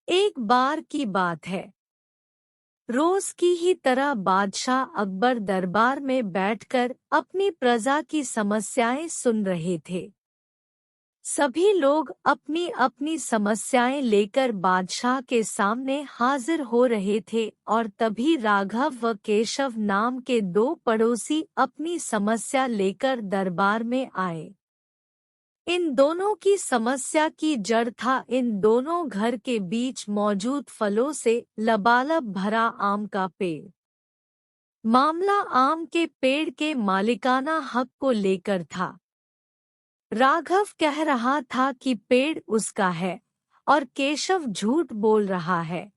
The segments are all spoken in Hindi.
एक बार की बात है। रोज की ही तरह बादशाह अकबर दरबार में बैठकर अपनी प्रजा की समस्याएं सुन रहे थे। सभी लोग अपनी अपनी समस्याएं लेकर बादशाह के सामने हाजिर हो रहे थे और तभी राघव व केशव नाम के दो पड़ोसी अपनी समस्या लेकर दरबार में आए। इन दोनों की समस्या की जड़ था इन दोनों घर के बीच मौजूद फलों से लबालब भरा आम का पेड़। मामला आम के पेड़ के मालिकाना हक को लेकर था। राघव कह रहा था कि पेड़ उसका है और केशव झूठ बोल रहा है।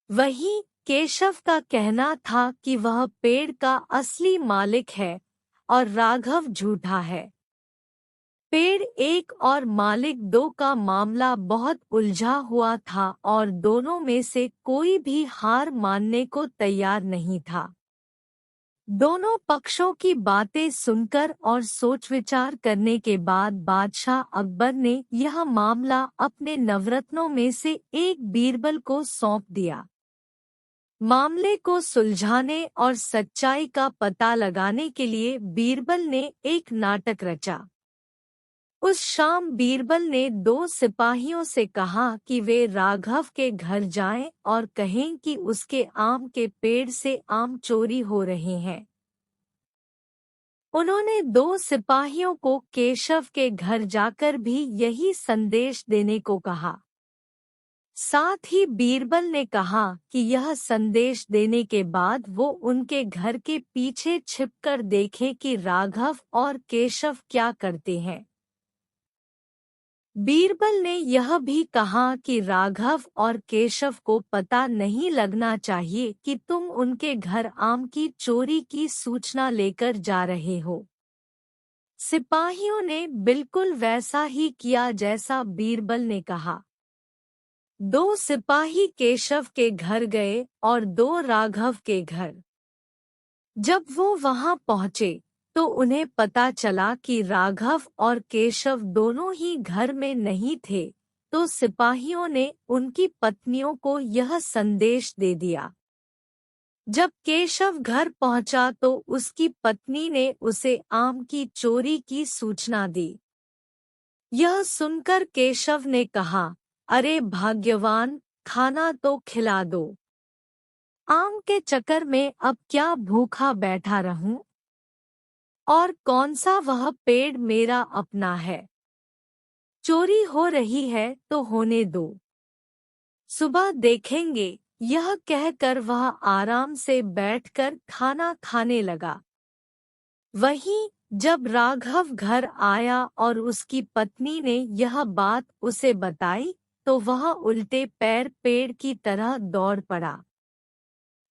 वहीं केशव का कहना था कि वह पेड़ का असली मालिक है और राघव झूठा है। पेड़ एक और मालिक दो का मामला बहुत उलझा हुआ था और दोनों में से कोई भी हार मानने को तैयार नहीं था। दोनों पक्षों की बातें सुनकर और सोच विचार करने के बाद बादशाह अकबर ने यह मामला अपने नवरत्नों में से एक बीरबल को सौंप दिया। मामले को सुलझाने और सच्चाई का पता लगाने के लिए बीरबल ने एक नाटक रचा। उस शाम बीरबल ने दो सिपाहियों से कहा कि वे राघव के घर जाएं और कहें कि उसके आम के पेड़ से आम चोरी हो रहे हैं। उन्होंने दो सिपाहियों को केशव के घर जाकर भी यही संदेश देने को कहा। साथ ही बीरबल ने कहा कि यह संदेश देने के बाद वो उनके घर के पीछे छिपकर देखे कि राघव और केशव क्या करते हैं। बीरबल ने यह भी कहा कि राघव और केशव को पता नहीं लगना चाहिए कि तुम उनके घर आम की चोरी की सूचना लेकर जा रहे हो। सिपाहियों ने बिल्कुल वैसा ही किया जैसा बीरबल ने कहा। दो सिपाही केशव के घर गए और दो राघव के घर। जब वो वहां पहुंचे तो उन्हें पता चला कि राघव और केशव दोनों ही घर में नहीं थे, तो सिपाहियों ने उनकी पत्नियों को यह संदेश दे दिया। जब केशव घर पहुंचा तो उसकी पत्नी ने उसे आम की चोरी की सूचना दी। यह सुनकर केशव ने कहा, अरे भाग्यवान, खाना तो खिला दो। आम के चक्कर में अब क्या भूखा बैठा रहूं? और कौन सा वह पेड़ मेरा अपना है? चोरी हो रही है तो होने दो, सुबह देखेंगे। यह कहकर वह आराम से बैठकर खाना खाने लगा। वहीं जब राघव घर आया और उसकी पत्नी ने यह बात उसे बताई तो वह उल्टे पैर पेड़ की तरह दौड़ पड़ा।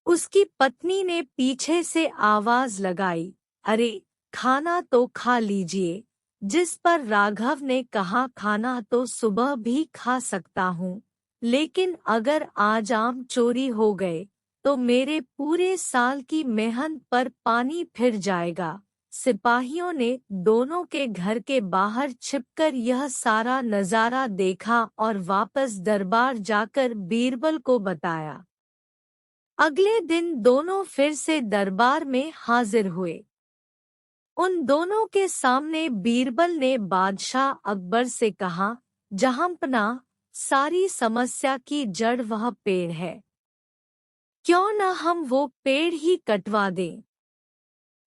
उसकी पत्नी ने पीछे से आवाज लगाई, अरे खाना तो खा लीजिए। जिस पर राघव ने कहा, खाना तो सुबह भी खा सकता हूँ, लेकिन अगर आज आम चोरी हो गए तो मेरे पूरे साल की मेहनत पर पानी फिर जाएगा। सिपाहियों ने दोनों के घर के बाहर छिपकर यह सारा नजारा देखा और वापस दरबार जाकर बीरबल को बताया। अगले दिन दोनों फिर से दरबार में हाजिर हुए। उन दोनों के सामने बीरबल ने बादशाह अकबर से कहा, जहांपना, सारी समस्या की जड़ वह पेड़ है। क्यों न हम वो पेड़ ही कटवा दें?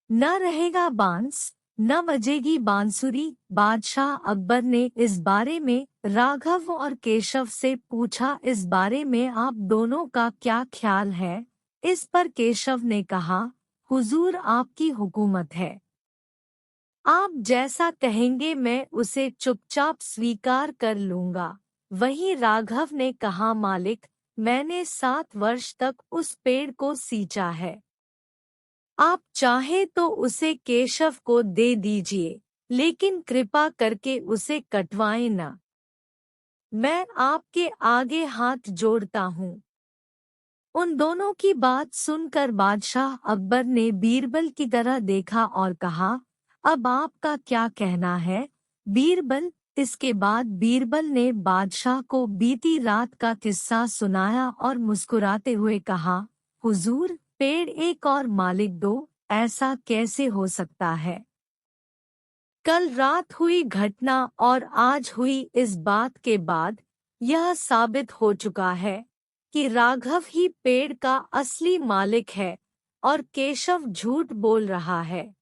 न रहेगा बांस, न बजेगी बांसुरी। बादशाह अकबर ने इस बारे में राघव और केशव से पूछा, इस बारे में आप दोनों का क्या ख्याल है? इस पर केशव ने कहा, हुजूर आपकी हुकूमत है, आप जैसा कहेंगे मैं उसे चुपचाप स्वीकार कर लूंगा। वहीं राघव ने कहा, मालिक, मैंने 7 वर्ष तक उस पेड़ को सींचा है, आप चाहे तो उसे केशव को दे दीजिए, लेकिन कृपा करके उसे कटवाएं न। मैं आपके आगे हाथ जोड़ता हूँ। उन दोनों की बात सुनकर बादशाह अकबर ने बीरबल की तरह देखा और कहा, अब आपका क्या कहना है? बीरबल, इसके बाद बीरबल ने बादशाह को बीती रात का किस्सा सुनाया और मुस्कुराते हुए कहा, हुजूर, पेड़ एक और मालिक दो, ऐसा कैसे हो सकता है? कल रात हुई घटना और आज हुई इस बात के बाद यह साबित हो चुका है कि राघव ही पेड़ का असली मालिक है और केशव झूठ बोल रहा है।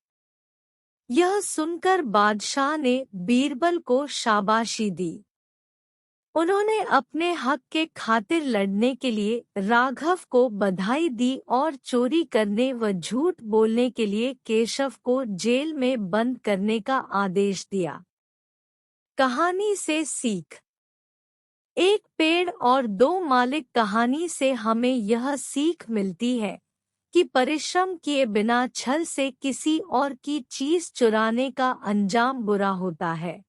यह सुनकर बादशाह ने बीरबल को शाबाशी दी। उन्होंने अपने हक के खातिर लड़ने के लिए राघव को बधाई दी और चोरी करने व झूठ बोलने के लिए केशव को जेल में बंद करने का आदेश दिया। कहानी से सीख। एक पेड़ और दो मालिक कहानी से हमें यह सीख मिलती है कि परिश्रम किए बिना छल से किसी और की चीज चुराने का अंजाम बुरा होता है।